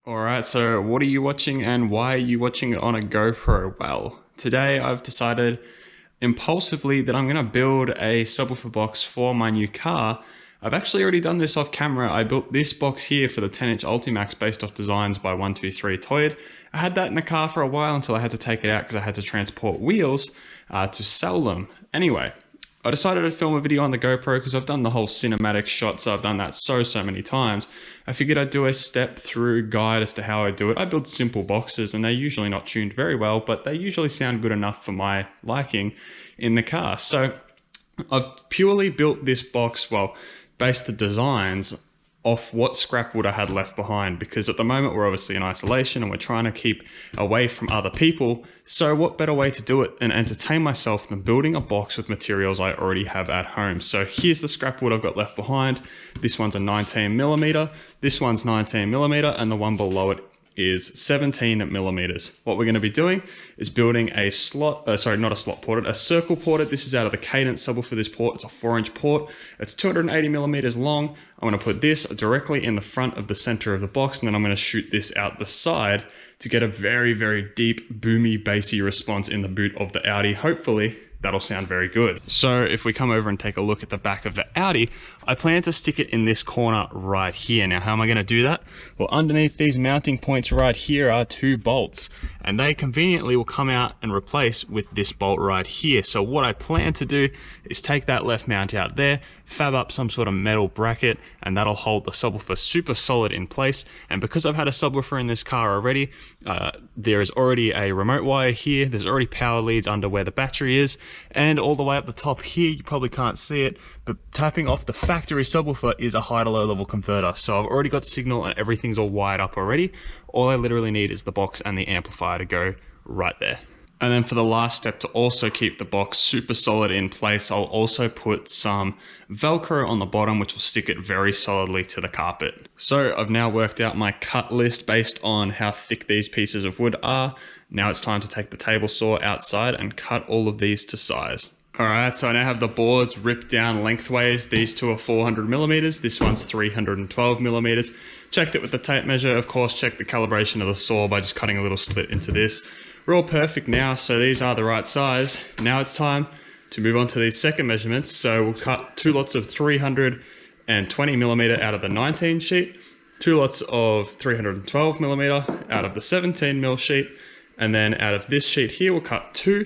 Alright, so what are you watching and why are you watching it on a GoPro? Well, today I've decided impulsively that I'm going to build a subwoofer box for my new car. I've actually already done this off camera. I built this box here for the 10-inch Ultimax based off designs by 123 Toyed. I had that in the car for a while until I had to take it out because I had to transport wheels to sell them. Anyway, I decided to film a video on the GoPro because I've done the whole cinematic shots. I've done that so many times. I figured I'd do a step through guide as to how I do it. I build simple boxes and they're usually not tuned very well, but they usually sound good enough for my liking in the car. So I've purely built this box, well, based the designs off what scrap wood I had left behind, because at the moment we're obviously in isolation and we're trying to keep away from other people. So what better way to do it and entertain myself than building a box with materials I already have at home. So here's the scrap wood I've got left behind. This one's a 19mm, this one's 19mm, and the one below it is 17 millimeters. What we're going to be doing is building a slot, not a slot ported, a circle ported. This is out of the Cadence subwoofer. This port, it's a 4-inch port. It's 280 millimeters long. I'm going to put this directly in the front of the center of the box, and then I'm going to shoot this out the side to get a very deep, boomy, bassy response in the boot of the Audi. Hopefully that'll sound very good. So if we come over and take a look at the back of the Audi, I plan to stick it in this corner right here. Now, how am I going to do that? Well, underneath these mounting points right here are 2 bolts, and they conveniently will come out and replace with this bolt right here. So what I plan to do is take that left mount out there, fab up some sort of metal bracket, and that'll hold the subwoofer super solid in place. And because I've had a subwoofer in this car already, there is already a remote wire here. There's already power leads under where the battery is, and all the way up the top here, you probably can't see it, but tapping off the factory subwoofer is a high to low level converter. So I've already got signal and everything's all wired up already. All I literally need is the box and the amplifier to go right there. And then for the last step, to also keep the box super solid in place, I'll also put some Velcro on the bottom, which will stick it very solidly to the carpet. So I've now worked out my cut list based on how thick these pieces of wood are. Now it's time to take the table saw outside and cut all of these to size. Alright, so I now have the boards ripped down lengthways. These two are 400 millimeters, this one's 312 millimeters. Checked it with the tape measure, of course, checked the calibration of the saw by just cutting a little slit into this. We're all perfect now, so these are the right size. Now it's time to move on to these second measurements. So we'll cut 2 lots of 320 millimeter out of the 19 sheet, 2 lots of 312 millimeter out of the 17 mil sheet, and then out of this sheet here, we'll cut 2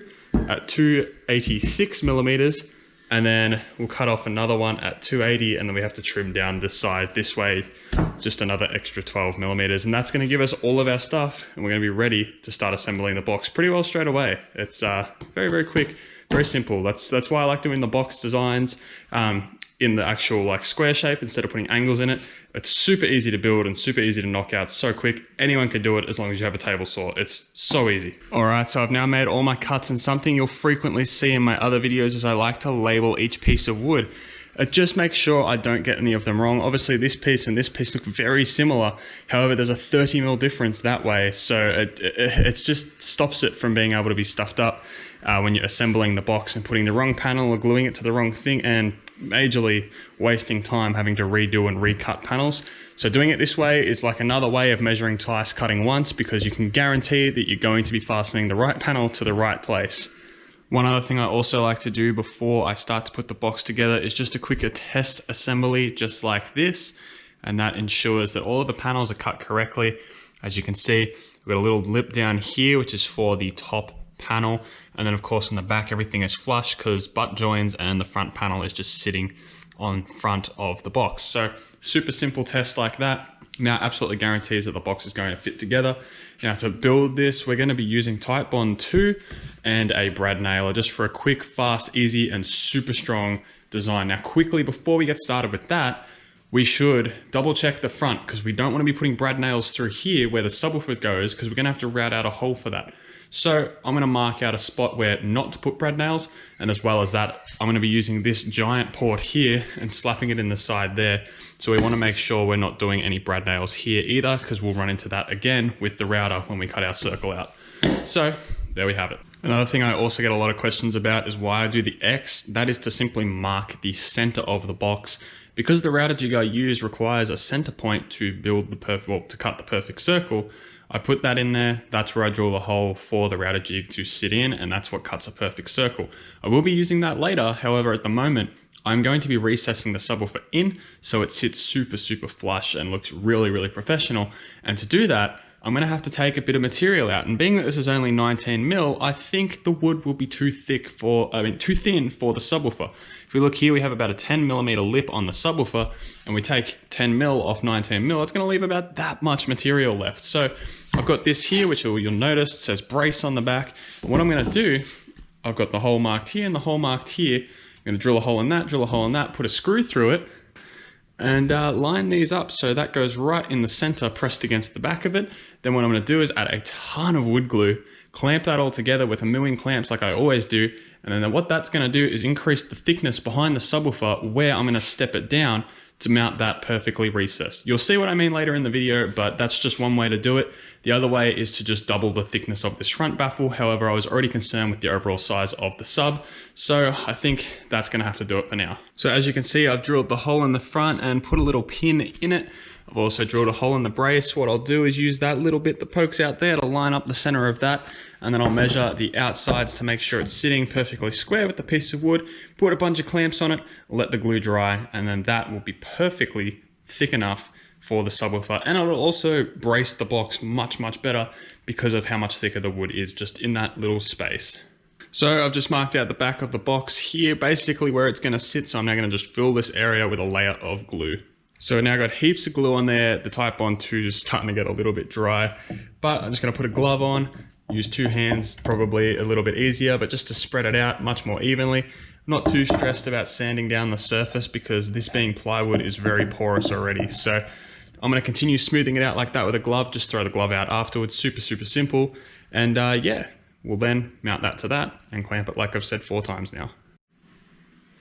at 286 millimeters, and then we'll cut off another one at 280, and then we have to trim down this side this way, just another extra 12 millimeters, and that's going to give us all of our stuff, and we're going to be ready to start assembling the box pretty well straight away. It's very quick, very simple. That's why I like doing the box designs in the actual like square shape instead of putting angles in it. It's super easy to build and super easy to knock out, so quick. Anyone can do it as long as you have a table saw. It's so easy. All right, so I've now made all my cuts, and something you'll frequently see in my other videos is I like to label each piece of wood. It just makes sure I don't get any of them wrong. Obviously this piece and this piece look very similar. However, there's a 30 mil difference that way. So it just stops it from being able to be stuffed up when you're assembling the box and putting the wrong panel or gluing it to the wrong thing and majorly wasting time having to redo and recut panels. So doing it this way is like another way of measuring twice, cutting once, because you can guarantee that you're going to be fastening the right panel to the right place. One other thing I also like to do before I start to put the box together is just a quicker test assembly just like this, and that ensures that all of the panels are cut correctly. As you can see, we've got a little lip down here which is for the top panel, and then of course on the back everything is flush because butt joins, and the front panel is just sitting on front of the box. So super simple test like that. Now absolutely guarantees that the box is going to fit together. Now to build this, we're going to be using Titebond 2 and a brad nailer just for a quick, fast, easy, and super strong design. Now quickly, before we get started with that, we should double check the front because we don't want to be putting brad nails through here where the subwoofer goes, because we're going to have to route out a hole for that. So I'm going to mark out a spot where not to put brad nails, and as well as that, I'm going to be using this giant port here and slapping it in the side there. So we want to make sure we're not doing any brad nails here either, because we'll run into that again with the router when we cut our circle out. So there we have it. Another thing I also get a lot of questions about is why I do the X. That is to simply mark the center of the box because the router jig I use requires a center point to build the perfect, well, to cut the perfect circle, I put that in there. That's where I drill the hole for the router jig to sit in, and that's what cuts a perfect circle. I will be using that later. However, at the moment, I'm going to be recessing the subwoofer in so it sits super, super flush and looks really, really professional. And to do that, I'm going to have to take a bit of material out. And being that this is only 19 mil, I think the wood will be too thin for the subwoofer. If we look here, we have about a 10 millimeter lip on the subwoofer, and we take 10 mil off 19 mil, it's going to leave about that much material left. So I've got this here, which you'll notice says brace on the back. And what I'm going to do, I've got the hole marked here and the hole marked here. I'm going to drill a hole in that, put a screw through it, and line these up so that goes right in the center, pressed against the back of it. Then what I'm going to do is add a ton of wood glue, clamp that all together with a milling clamps like I always do, and then what that's going to do is increase the thickness behind the subwoofer where I'm going to step it down to mount that perfectly recessed. You'll see what I mean later in the video, but that's just one way to do it. The other way is to just double the thickness of this front baffle. However, I was already concerned with the overall size of the sub, so I think that's going to have to do it for now. So as you can see, I've drilled the hole in the front and put a little pin in it. I've also drilled a hole in the brace. What I'll do is use that little bit that pokes out there to line up the center of that, and then I'll measure the outsides to make sure it's sitting perfectly square with the piece of wood, put a bunch of clamps on it, let the glue dry, and then that will be perfectly thick enough for the subwoofer. And it'll also brace the box much, much better because of how much thicker the wood is just in that little space. So I've just marked out the back of the box here, basically where it's going to sit. So I'm now going to just fill this area with a layer of glue. So now I've got heaps of glue on there. The Type 2 is starting to get a little bit dry, but I'm just going to put a glove on, use two hands, probably a little bit easier, but just to spread it out much more evenly. I'm not too stressed about sanding down the surface because this being plywood is very porous already. So I'm going to continue smoothing it out like that with a glove. Just throw the glove out afterwards. Super, super simple. And yeah, we'll then mount that to that and clamp it like I've said 4 times now.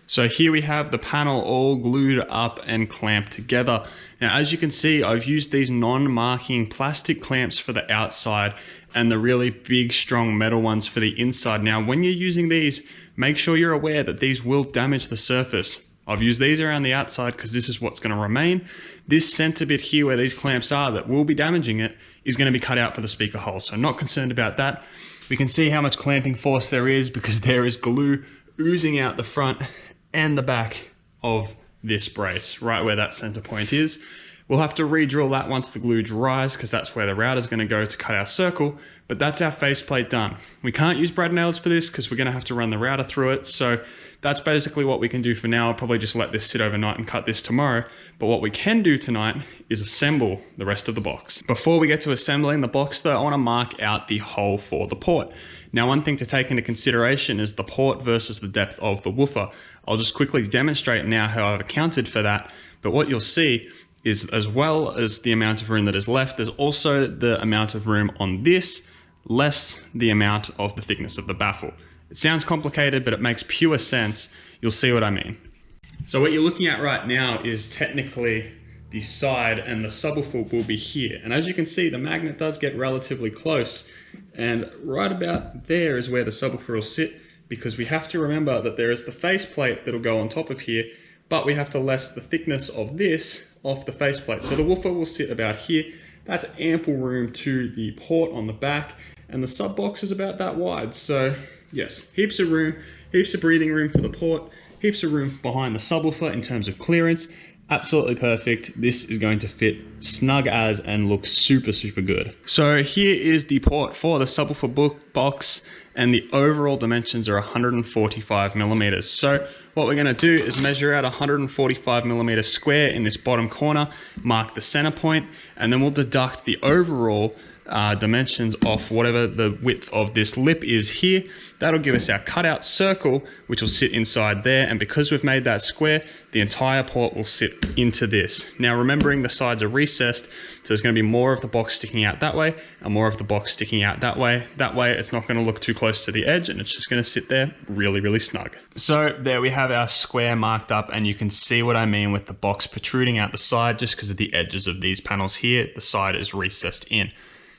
So here we have the panel all glued up and clamped together. Now, as you can see, I've used these non-marking plastic clamps for the outside and the really big, strong metal ones for the inside. Now, when you're using these, make sure you're aware that these will damage the surface. I've used these around the outside because this is what's going to remain. This center bit here where these clamps are that will be damaging it is going to be cut out for the speaker hole. So not concerned about that. We can see how much clamping force there is because there is glue oozing out the front and the back of this brace, right where that center point is. We'll have to re-drill that once the glue dries because that's where the router is going to go to cut our circle, but that's our faceplate done. We can't use brad nails for this because we're going to have to run the router through it, so that's basically what we can do for now. I'll probably just let this sit overnight and cut this tomorrow, but what we can do tonight is assemble the rest of the box. Before we get to assembling the box though, I want to mark out the hole for the port. Now, one thing to take into consideration is the port versus the depth of the woofer. I'll just quickly demonstrate now how I've accounted for that, but what you'll see is as well as the amount of room that is left, there's also the amount of room on this, less the amount of the thickness of the baffle. It sounds complicated, but it makes pure sense. You'll see what I mean. So what you're looking at right now is technically the side, and the subwoofer will be here. And as you can see, the magnet does get relatively close, and right about there is where the subwoofer will sit, because we have to remember that there is the faceplate that'll go on top of here, but we have to less the thickness of this off the faceplate. So the woofer will sit about here. That's ample room to the port on the back, and the sub box is about that wide. So yes, heaps of room, heaps of breathing room for the port, heaps of room behind the subwoofer in terms of clearance. Absolutely perfect. This is going to fit snug as and look super, super good. So here is the port for the subwoofer box, and the overall dimensions are 145 millimeters. So what we're going to do is measure out 145 millimeters square in this bottom corner, mark the center point, and then we'll deduct the overall dimensions off whatever the width of this lip is here. That'll give us our cutout circle, which will sit inside there. And because we've made that square, the entire port will sit into this. Now, remembering the sides are recessed, so there's going to be more of the box sticking out that way and more of the box sticking out that way. That way, it's not going to look too close to the edge, and it's just going to sit there really, really snug. So there we have our square marked up, and you can see what I mean with the box protruding out the side just because of the edges of these panels here. The side is recessed in.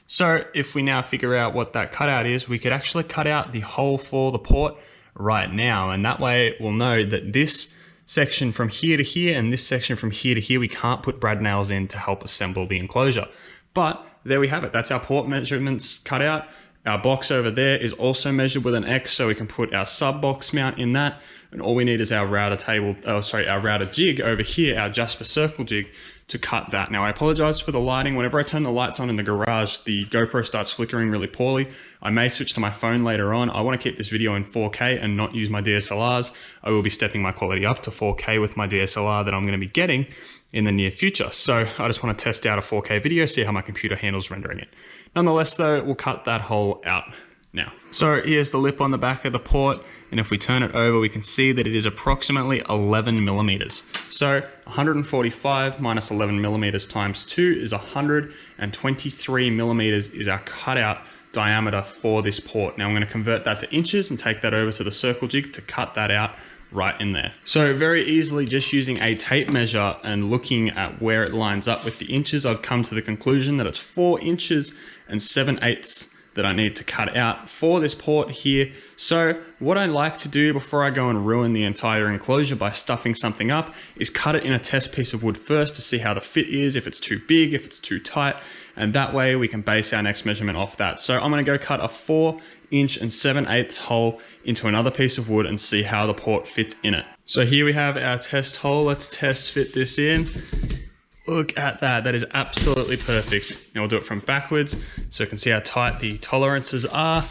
So if we now figure out what that cutout is, we could actually cut out the hole for the port right now. And that way we'll know that this section from here to here and this section from here to here, we can't put brad nails in to help assemble the enclosure. But there we have it. That's our port measurements cut out. Our box over there is also measured with an X, so we can put our sub box mount in that. And all we need is our router our router jig over here, our Jasper circle jig, to cut that. Now I apologize for the lighting. Whenever I turn the lights on in the garage, the GoPro starts flickering really poorly. I may switch to my phone later on. I want to keep this video in 4K and not use my DSLRs. I will be stepping my quality up to 4K with my DSLR that I'm going to be getting in the near future. So I just want to test out a 4K video, see how my computer handles rendering it. Nonetheless though, we'll cut that hole out now. So here's the lip on the back of the port. And if we turn it over, we can see that it is approximately 11 millimeters. So 145 minus 11 millimeters times 2 is 123 millimeters is our cutout diameter for this port. Now I'm going to convert that to inches and take that over to the circle jig to cut that out right in there. So very easily, just using a tape measure and looking at where it lines up with the inches, I've come to the conclusion that it's 4 inches and 7/8 that I need to cut out for this port here. So what I like to do before I go and ruin the entire enclosure by stuffing something up is cut it in a test piece of wood first to see how the fit is, if it's too big, if it's too tight, and that way we can base our next measurement off that. So I'm gonna go cut a 4 inch and 7/8 hole into another piece of wood and see how the port fits in it. So here we have our test hole. Let's test fit this in. Look at that, that is absolutely perfect. Now we'll do it from backwards so you can see how tight the tolerances are.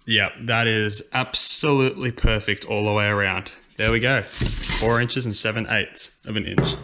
Yeah, that is absolutely perfect all the way around. There we go, 4 inches and 7/8 of an inch.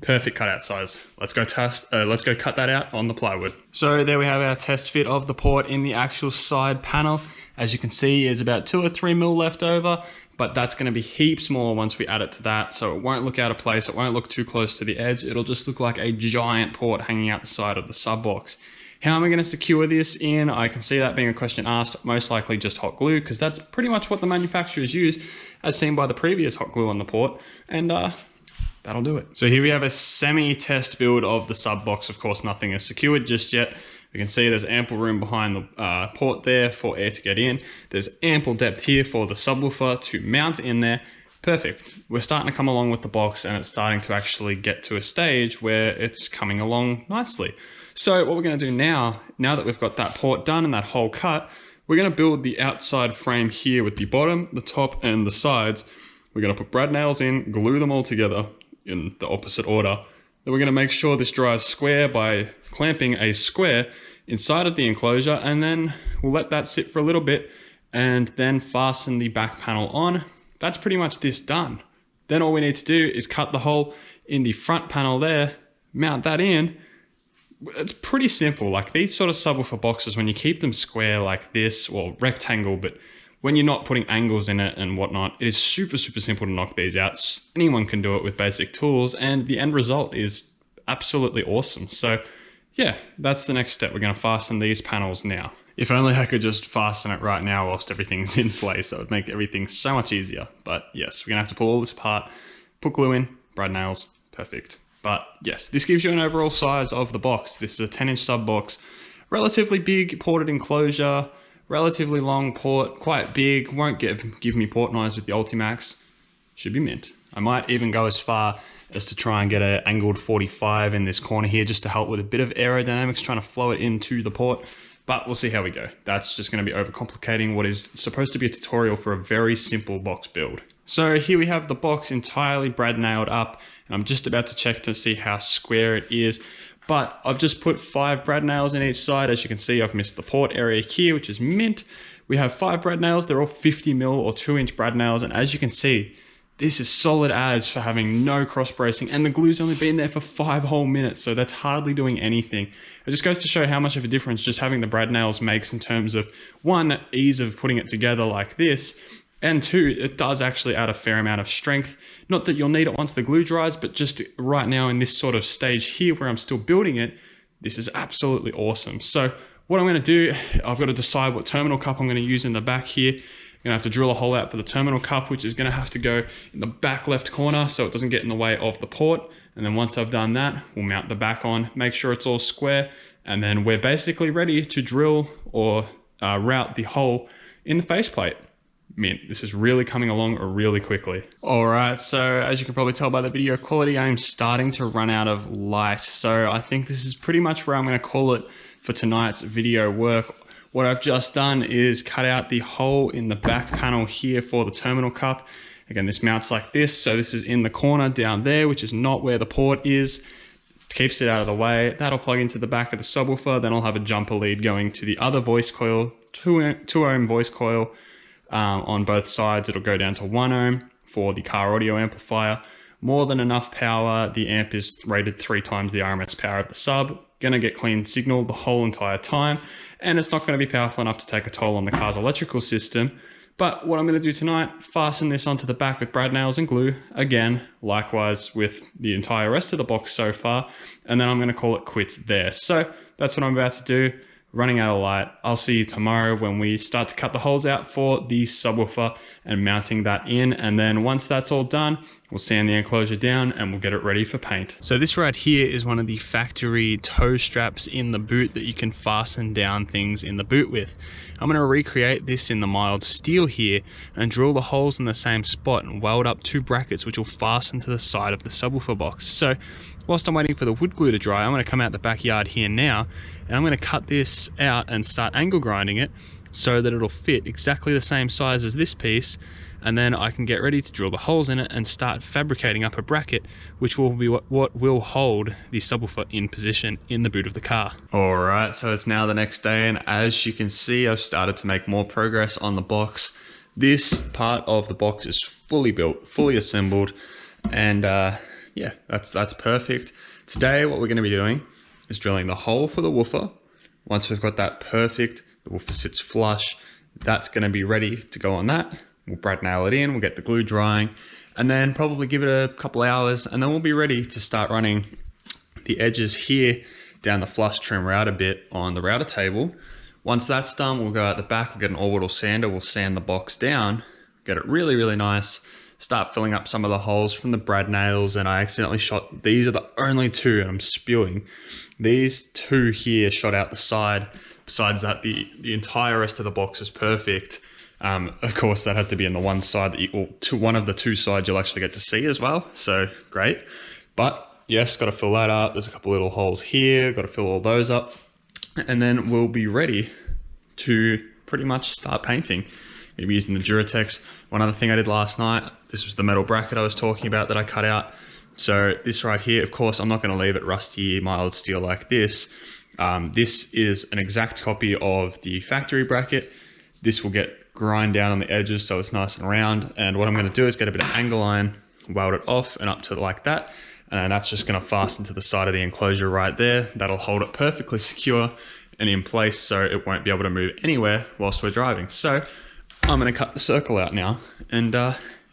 Perfect cutout size. Let's go cut that out on the plywood. So there we have our test fit of the port in the actual side panel. As you can see, there's about 2 or 3 mil left over, but that's going to be heaps more once we add it to that. So it won't look out of place. It won't look too close to the edge. It'll just look like a giant port hanging out the side of the sub box. How am I going to secure this in? I can see that being a question asked. Most likely just hot glue, because that's pretty much what the manufacturers use, as seen by the previous hot glue on the port. And that'll do it. So here we have a semi-test build of the sub box. Of course, nothing is secured just yet. We can see there's ample room behind the port there for air to get in. There's ample depth here for the subwoofer to mount in there. Perfect. We're starting to come along with the box, and it's starting to actually get to a stage where it's coming along nicely. So what we're going to do now that we've got that port done and that hole cut, we're going to build the outside frame here with the bottom, the top, and the sides. We're going to put brad nails in, glue them all together in the opposite order. Then we're going to make sure this dries square by clamping a square inside of the enclosure, and then we'll let that sit for a little bit and then fasten the back panel on. That's pretty much this done. Then all we need to do is cut the hole in the front panel there, mount that in. It's pretty simple. Like these sort of subwoofer boxes, when you keep them square like this, or rectangle, but when you're not putting angles in it and whatnot, it is super, super simple to knock these out. Anyone can do it with basic tools, and the end result is absolutely awesome. So yeah, that's the next step. We're going to fasten these panels now. If only I could just fasten it right now whilst everything's in place. That would make everything so much easier. But yes, we're going to have to pull all this apart, put glue in, brad nails, perfect. But yes, this gives you an overall size of the box. This is a 10-inch sub box, relatively big ported enclosure, relatively long port, quite big, won't give me port knives with the Ultimax. Should be mint. I might even go as far as to try and get an angled 45 in this corner here just to help with a bit of aerodynamics, trying to flow it into the port. But we'll see how we go. That's just going to be overcomplicating what is supposed to be a tutorial for a very simple box build. So here we have the box entirely brad nailed up, and I'm just about to check to see how square it is. But I've just put 5 brad nails in each side. As you can see, I've missed the port area here, which is mint. We have 5 brad nails. They're all 50 mil or 2-inch brad nails. And as you can see, this is solid as for having no cross bracing, and the glue's only been there for 5 whole minutes. So that's hardly doing anything. It just goes to show how much of a difference just having the brad nails makes in terms of, 1, ease of putting it together like this, and 2, it does actually add a fair amount of strength. Not that you'll need it once the glue dries, but just right now in this sort of stage here where I'm still building it, this is absolutely awesome. So what I'm going to do, I've got to decide what terminal cup I'm going to use in the back here. I'm going to have to drill a hole out for the terminal cup, which is going to have to go in the back left corner so it doesn't get in the way of the port. And then once I've done that, we'll mount the back on, make sure it's all square, and then we're basically ready to drill or route the hole in the faceplate. mint. This is really coming along really quickly. All right, so as you can probably tell by the video quality, I'm starting to run out of light. So I think this is pretty much where I'm going to call it for tonight's video work. What I've just done is cut out the hole in the back panel here for the terminal cup. Again, this mounts like this. So this is in the corner down there, which is not where the port is. Keeps it out of the way. That'll plug into the back of the subwoofer. Then I'll have a jumper lead going to the other voice coil, 2 ohm voice coil on both sides. It'll go down to 1 ohm for the car audio amplifier. More than enough power. The amp is rated 3 times the RMS power of the sub. Gonna get clean signal the whole entire time. And it's not gonna be powerful enough to take a toll on the car's electrical system. But what I'm going to do tonight, fasten this onto the back with brad nails and glue. Again, likewise with the entire rest of the box so far. And then I'm going to call it quits there. So that's what I'm about to do. Running out of light. I'll see you tomorrow when we start to cut the holes out for the subwoofer and mounting that in. And then once that's all done, we'll sand the enclosure down and we'll get it ready for paint. So this right here is one of the factory toe straps in the boot that you can fasten down things in the boot with. I'm going to recreate this in the mild steel here and drill the holes in the same spot and weld up 2 brackets which will fasten to the side of the subwoofer box. So whilst I'm waiting for the wood glue to dry, I'm going to come out the backyard here now and I'm going to cut this out and start angle grinding it so that it'll fit exactly the same size as this piece, and then I can get ready to drill the holes in it and start fabricating up a bracket which will be what will hold the subwoofer in position in the boot of the car. Alright, so it's now the next day and as you can see I've started to make more progress on the box. This part of the box is fully built, fully assembled, and yeah, that's perfect. Today what we're going to be doing is drilling the hole for the woofer. Once we've got that perfect, the woofer sits flush, that's going to be ready to go on that. We'll brad nail it in, we'll get the glue drying, and then probably give it a couple hours, and then we'll be ready to start running the edges here down the flush trim router bit on the router table. Once that's done, we'll go out the back, we'll get an orbital sander, we'll sand the box down, get it really, really nice, start filling up some of the holes from the brad nails, and I accidentally shot, these are the only 2, and I'm spewing. These 2 here shot out the side. Besides that, the entire rest of the box is perfect. Of course, that had to be in the one side that one of the 2 sides you'll actually get to see as well. So great. But yes, got to fill that up. There's a couple little holes here. Got to fill all those up. And then we'll be ready to pretty much start painting. Maybe using the Duratex. One other thing I did last night, this was the metal bracket I was talking about that I cut out. So this right here, of course, I'm not going to leave it rusty, mild steel like this. This is an exact copy of the factory bracket. This will get grind down on the edges so it's nice and round. And what I'm going to do is get a bit of angle iron, weld it off and up to like that. And that's just going to fasten to the side of the enclosure right there. That'll hold it perfectly secure and in place so it won't be able to move anywhere whilst we're driving. So I'm going to cut the circle out now and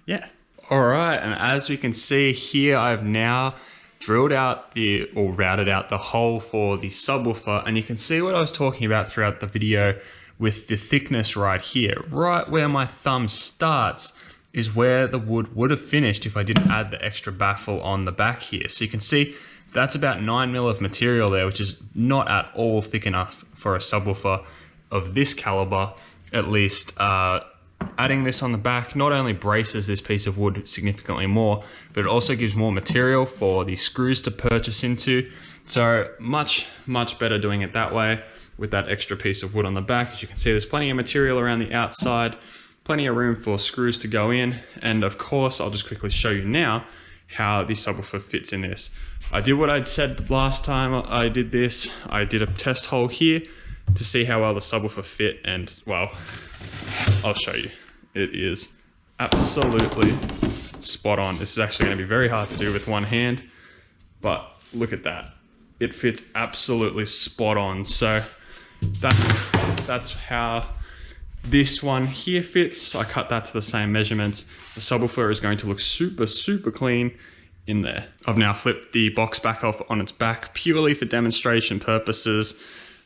yeah. All right, and as we can see here, I've now drilled out or routed out the hole for the subwoofer, and you can see what I was talking about throughout the video with the thickness right here. Right where my thumb starts is where the wood would have finished if I didn't add the extra baffle on the back here. So you can see that's about 9 mil of material there, which is not at all thick enough for a subwoofer of this caliber, at least. Adding this on the back not only braces this piece of wood significantly more, but it also gives more material for the screws to purchase into. So much better doing it that way with that extra piece of wood on the back. As you can see, there's plenty of material around the outside, plenty of room for screws to go in. And of course, I'll just quickly show you now how the subwoofer fits in this. I did what I'd said last time I did this. I did a test hole here to see how well the subwoofer fit, and well, I'll show you. It is absolutely spot on. This is actually going to be very hard to do with one hand, but look at that. It fits absolutely spot on. So that's how this one here fits. I cut that to the same measurements. The subwoofer is going to look super clean in there. I've now flipped the box back up on its back purely for demonstration purposes,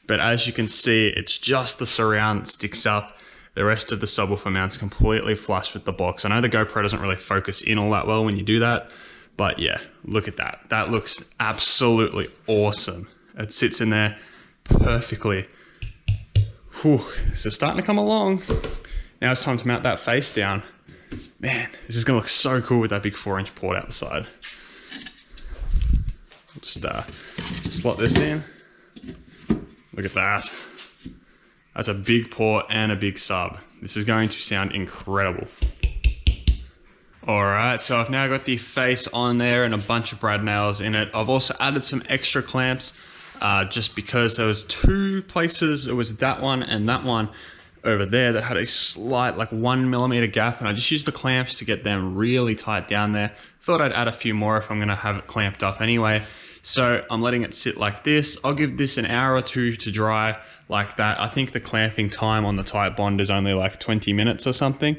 but as you can see, it's just the surround that sticks up. The rest of the subwoofer mount's completely flush with the box. I know the GoPro doesn't really focus in all that well when you do that, but yeah, look at that. That looks absolutely awesome. It sits in there perfectly. Whew, this is starting to come along. Now it's time to mount that face down. Man, this is gonna look so cool with that big 4-inch port out the side. Just slot this in. Look at that. That's a big port and a big sub. This is going to sound incredible. All right, so I've now got the face on there and a bunch of brad nails in it. I've also added some extra clamps just because there was 2 places. It was that one and that one over there that had a slight like 1 millimeter gap, and I just used the clamps to get them really tight down there. Thought I'd add a few more if I'm gonna have it clamped up anyway. So I'm letting it sit like this. I'll give this an hour or 2 to dry like that. I think the clamping time on the tight bond is only like 20 minutes or something.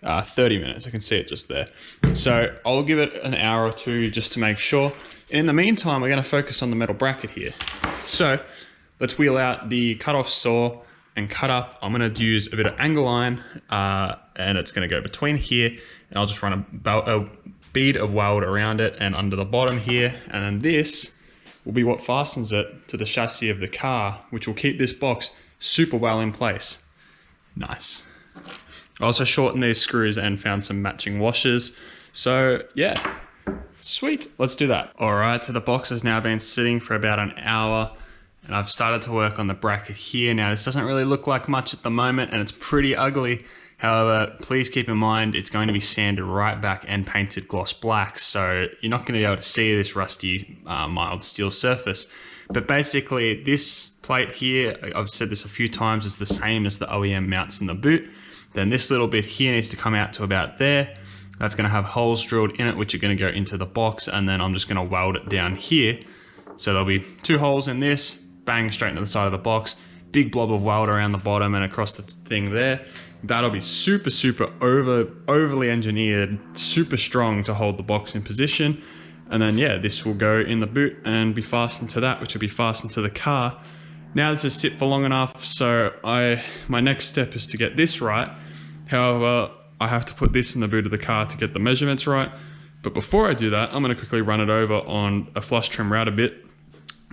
30 minutes, I can see it just there. So I'll give it an hour or 2 just to make sure. In the meantime, we're gonna focus on the metal bracket here. So let's wheel out the cut-off saw and cut up. I'm gonna use a bit of angle iron and it's gonna go between here, and I'll just run a bead of weld around it and under the bottom here, and then this will be what fastens it to the chassis of the car, which will keep this box super well in place. Nice. I also shortened these screws and found some matching washers. So yeah, sweet, let's do that. All right, so the box has now been sitting for about an hour, and I've started to work on the bracket here. Now this doesn't really look like much at the moment and it's pretty ugly. However, please keep in mind, it's going to be sanded right back and painted gloss black. So you're not going to be able to see this rusty, mild steel surface. But basically this plate here, I've said this a few times, is the same as the OEM mounts in the boot. Then this little bit here needs to come out to about there. That's going to have holes drilled in it, which are going to go into the box. And then I'm just going to weld it down here. So there'll be 2 holes in this, bang straight into the side of the box. Big blob of weld around the bottom and across the thing there. That'll be super overly engineered, super strong to hold the box in position. And then yeah, this will go in the boot and be fastened to that, which will be fastened to the car. Now this has sit for long enough, so my next step is to get this right. However, I have to put this in the boot of the car to get the measurements right. But before I do that, I'm gonna quickly run it over on a flush trim router bit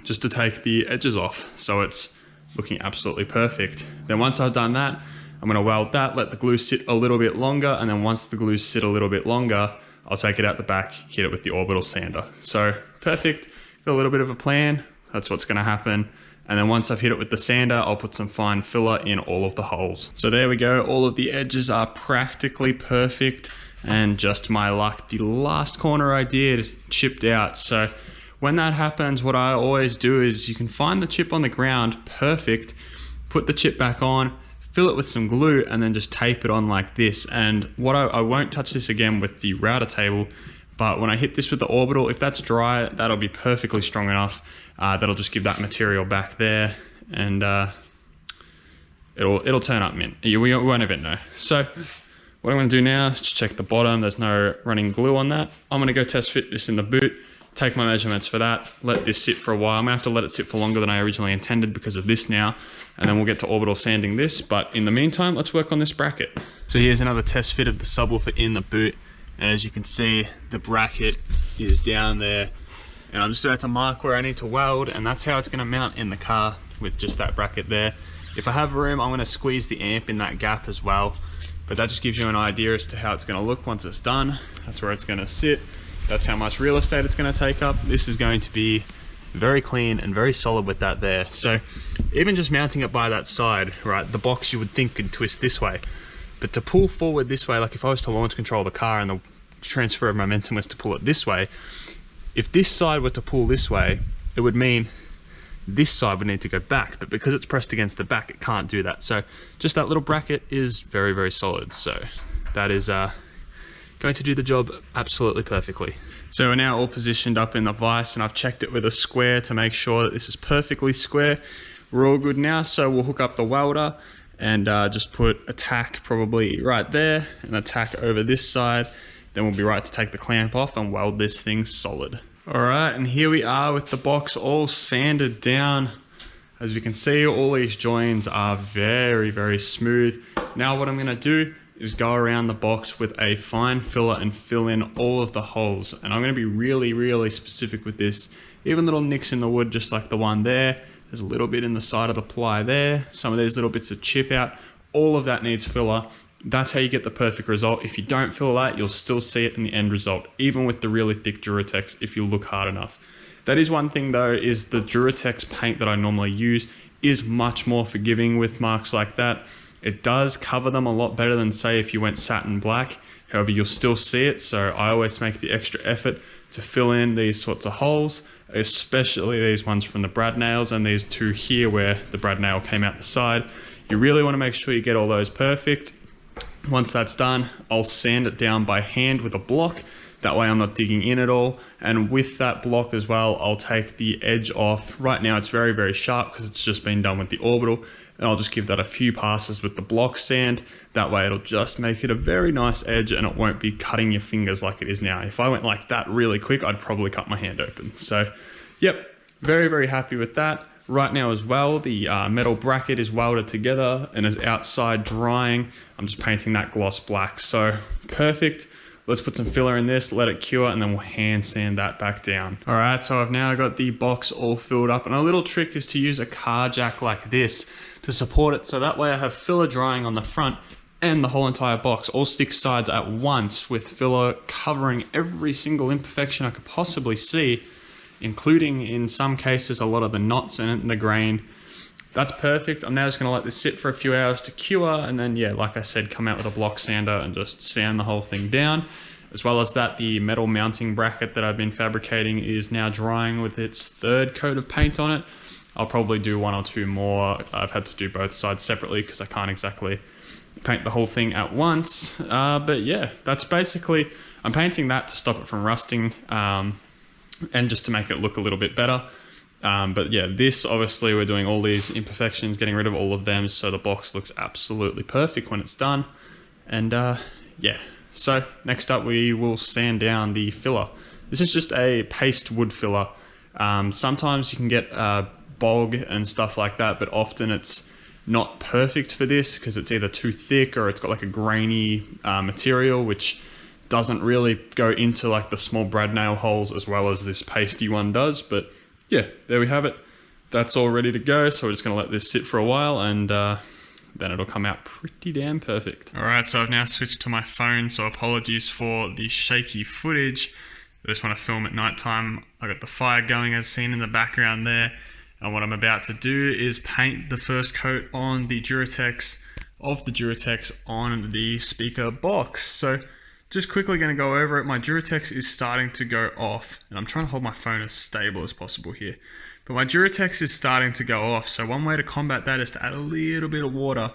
just to take the edges off so it's looking absolutely perfect. Then once I've done that, I'm gonna weld that, let the glue sit a little bit longer, and then once the glue sit a little bit longer, I'll take it out the back, hit it with the orbital sander. So perfect, got a little bit of a plan, that's what's gonna happen. And then once I've hit it with the sander, I'll put some fine filler in all of the holes. So there we go, all of the edges are practically perfect, and just my luck, the last corner I did chipped out. So when that happens, what I always do is you can find the chip on the ground, perfect, put the chip back on, fill it with some glue, and then just tape it on like this. And what I won't touch this again with the router table, but when I hit this with the orbital, if that's dry, that'll be perfectly strong enough. That'll just give that material back there, and it'll turn up mint. We won't even know. So what I'm gonna do now is just check the bottom. There's no running glue on that. I'm gonna go test fit this in the boot, take my measurements for that, let this sit for a while. I'm gonna have to let it sit for longer than I originally intended because of this now, and then we'll get to orbital sanding this. But in the meantime, let's work on this bracket. So here's another test fit of the subwoofer in the boot. And as you can see, the bracket is down there. And I'm just about to mark where I need to weld, and that's how it's gonna mount in the car with just that bracket there. If I have room, I'm gonna squeeze the amp in that gap as well. But that just gives you an idea as to how it's gonna look once it's done. That's where it's gonna sit. That's how much real estate it's gonna take up. This is going to be very clean and very solid with that there. So even just mounting it by that side, right, the box you would think could twist this way. But to pull forward this way, like if I was to launch control the car and the transfer of momentum was to pull it this way, if this side were to pull this way, it would mean this side would need to go back, but because it's pressed against the back, it can't do that. So just that little bracket is very, very solid. So that is going to do the job absolutely perfectly. So we're now all positioned up in the vise, and I've checked it with a square to make sure that this is perfectly square. We're all good now, so we'll hook up the welder and just put a tack probably right there and a tack over this side. Then we'll be right to take the clamp off and weld this thing solid. All right, and here we are with the box all sanded down. As you can see, all these joins are very, very smooth. Now what I'm gonna do is go around the box with a fine filler and fill in all of the holes. And I'm gonna be really, really specific with this. Even little nicks in the wood, just like the one there. There's a little bit in the side of the ply there. Some of these little bits of chip out. All of that needs filler. That's how you get the perfect result. If you don't feel that, you'll still see it in the end result, even with the really thick Duratex if you look hard enough. That is one thing though, is the Duratex paint that I normally use is much more forgiving with marks like that. It does cover them a lot better than say if you went satin black. However, you'll still see it, so I always make the extra effort to fill in these sorts of holes, especially these ones from the brad nails and these two here where the brad nail came out the side. You really want to make sure you get all those perfect. Once that's done, I'll sand it down by hand with a block. That way I'm not digging in at all. And with that block as well, I'll take the edge off. Right now it's very, very sharp because it's just been done with the orbital. And I'll just give that a few passes with the block sand. That way it'll just make it a very nice edge and it won't be cutting your fingers like it is now. If I went like that really quick, I'd probably cut my hand open. So, yep, very, very happy with that. Right now as well, the metal bracket is welded together and is outside drying. I'm just painting that gloss black. So, perfect. Let's put some filler in this, let it cure, and then we'll hand sand that back down. All right, so I've now got the box all filled up, and a little trick is to use a car jack like this to support it, so that way I have filler drying on the front and the whole entire box, all 6 sides at once, with filler covering every single imperfection I could possibly see, including in some cases a lot of the knots in the grain. That's perfect. I'm now just gonna let this sit for a few hours to cure, and then yeah, like I said, come out with a block sander and just sand the whole thing down. As well as that, the metal mounting bracket that I've been fabricating is now drying with its 3rd coat of paint on it. I'll probably do 1 or 2 more. I've had to do both sides separately because I can't exactly paint the whole thing at once. But yeah, that's basically, I'm painting that to stop it from rusting and just to make it look a little bit better. But yeah, this obviously we're doing all these imperfections, getting rid of all of them, so the box looks absolutely perfect when it's done. And yeah, so next up we will sand down the filler. This is just a paste wood filler. Sometimes you can get bog and stuff like that, but often it's not perfect for this because it's either too thick or it's got like a grainy material which doesn't really go into like the small brad nail holes as well as this pasty one does. But yeah, there we have it. That's all ready to go. So we're just gonna let this sit for a while and then it'll come out pretty damn perfect. All right, so I've now switched to my phone, so apologies for the shaky footage. I just want to film at nighttime. I got the fire going as seen in the background there. And what I'm about to do is paint the first coat on the Duratex on the speaker box. So just quickly going to go over it. My Duratex is starting to go off, and I'm trying to hold my phone as stable as possible here. But my Duratex is starting to go off, so one way to combat that is to add a little bit of water,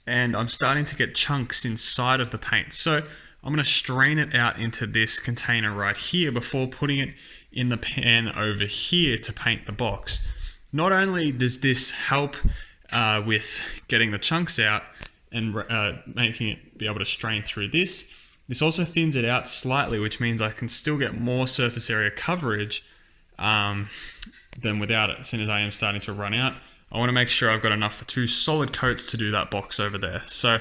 and I'm starting to get chunks inside of the paint. So I'm going to strain it out into this container right here before putting it in the pan over here to paint the box. Not only does this help with getting the chunks out and making it be able to strain through this, this also thins it out slightly, which means I can still get more surface area coverage than without it. As soon as I am starting to run out, I want to make sure I've got enough for 2 solid coats to do that box over there. So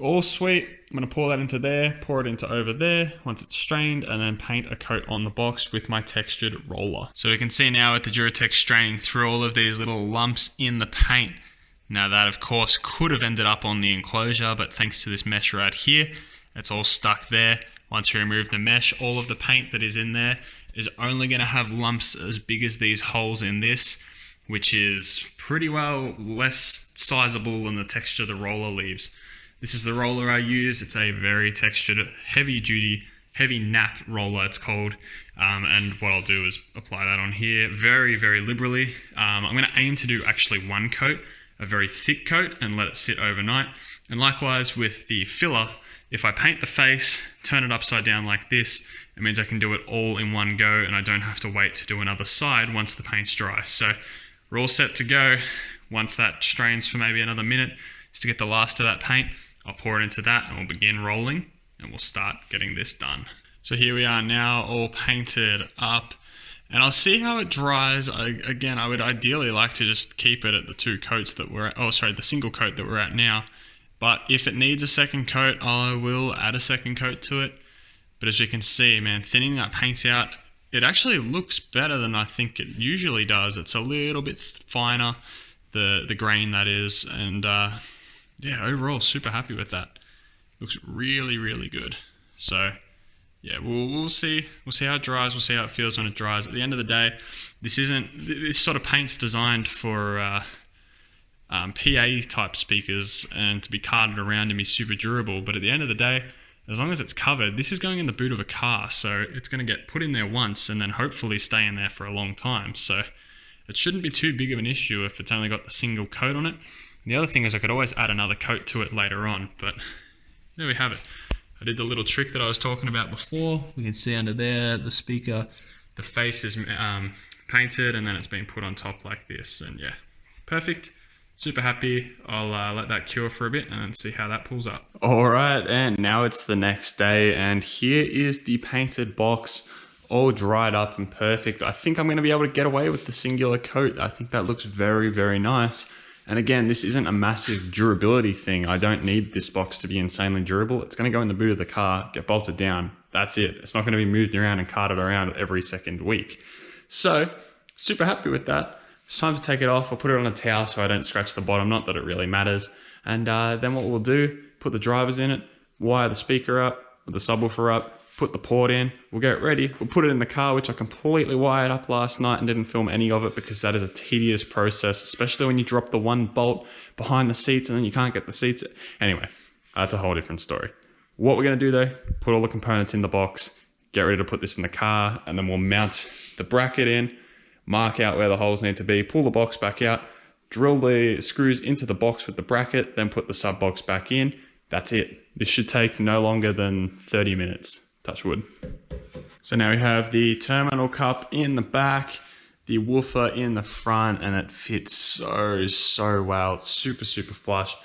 all sweet. I'm going to pour that into there, pour it into over there once it's strained, and then paint a coat on the box with my textured roller. So we can see now with the Duratex straining through all of these little lumps in the paint. Now that of course could have ended up on the enclosure, but thanks to this mesh right here, it's all stuck there. Once you remove the mesh, all of the paint that is in there is only going to have lumps as big as these holes in this, which is pretty well less sizable than the texture the roller leaves. This is the roller I use. It's a very textured, heavy duty, heavy nap roller it's called. And what I'll do is apply that on here very, very liberally. I'm going to aim to do actually 1 coat, a very thick coat, and let it sit overnight. And likewise with the filler, if I paint the face, turn it upside down like this, it means I can do it all in one go and I don't have to wait to do another side once the paint's dry. So we're all set to go. Once that strains for maybe another minute, just to get the last of that paint, I'll pour it into that and we'll begin rolling and we'll start getting this done. So here we are now all painted up and I'll see how it dries. Again, I would ideally like to just keep it at the 2 coats that we're at, the single coat that we're at now. But if it needs a second coat, I will add a second coat to it. But as you can see, man, thinning that paint out, it actually looks better than I think it usually does. It's a little bit finer, the grain that is, and yeah, overall super happy with that. Looks really, really good. So yeah, we'll see. We'll see how it dries. We'll see how it feels when it dries. At the end of the day, this sort of paint's designed for PA type speakers and to be carted around and be super durable. But at the end of the day, as long as it's covered, this is going in the boot of a car, so it's going to get put in there once and then hopefully stay in there for a long time. So it shouldn't be too big of an issue if it's only got the single coat on it. And the other thing is I could always add another coat to it later on, but there we have it. I did the little trick that I was talking about before. We can see under there, the speaker, the face is painted and then it's been put on top like this. And yeah, perfect. Super happy. I'll let that cure for a bit and then see how that pulls up. All right, and now it's the next day, and here is the painted box, all dried up and perfect. I think I'm going to be able to get away with the singular coat. I think that looks very, very nice. And again, this isn't a massive durability thing. I don't need this box to be insanely durable. It's going to go in the boot of the car, get bolted down. That's it. It's not going to be moved around and carted around every second week. So, super happy with that. It's time to take it off. I'll put it on a towel so I don't scratch the bottom, not that it really matters. And then what we'll do, put the drivers in it, wire the speaker up, the subwoofer up, put the port in, we'll get it ready. We'll put it in the car, which I completely wired up last night and didn't film any of it because that is a tedious process, especially when you drop the one bolt behind the seats and then you can't get the seats. Anyway, that's a whole different story. What we're gonna do though, put all the components in the box, get ready to put this in the car, and then we'll mount the bracket in, mark out where the holes need to be, pull the box back out, drill the screws into the box with the bracket, then put the sub box back in. That's it. This should take no longer than 30 minutes, touch wood. So now we have the terminal cup in the back, the woofer in the front, and it fits so well. It's super, super flush.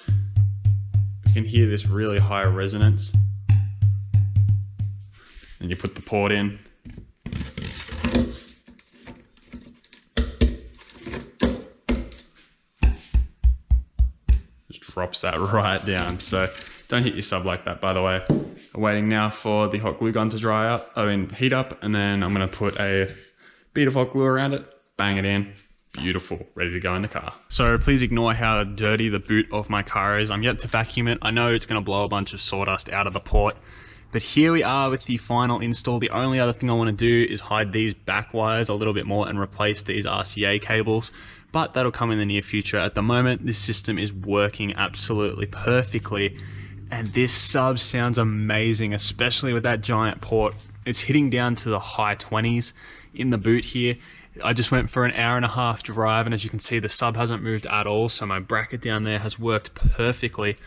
You can hear this really high resonance. And you put the port in. Drops that right down. So don't hit your sub like that, by the way. I'm waiting now for the hot glue gun to heat up, and then I'm going to put a bead of hot glue around it, bang it in. Beautiful, ready to go in the car. So please ignore how dirty the boot of my car is. I'm yet to vacuum it. I know it's going to blow a bunch of sawdust out of the port, but here we are with the final install. The only other thing I want to do is hide these back wires a little bit more and replace these RCA cables, but that'll come in the near future. At the moment, this system is working absolutely perfectly, and this sub sounds amazing, especially with that giant port. It's hitting down to the high 20s in the boot here. I just went for an hour-and-a-half drive, and as you can see, the sub hasn't moved at all, so my bracket down there has worked perfectly.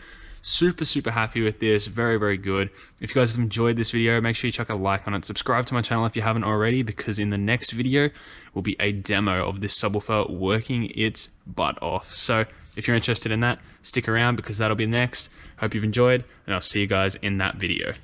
Super, super happy with this. Very, very good. If you guys have enjoyed this video, make sure you chuck a like on it. Subscribe to my channel if you haven't already, because in the next video will be a demo of this subwoofer working its butt off. So if you're interested in that, stick around because that'll be next. Hope you've enjoyed, and I'll see you guys in that video.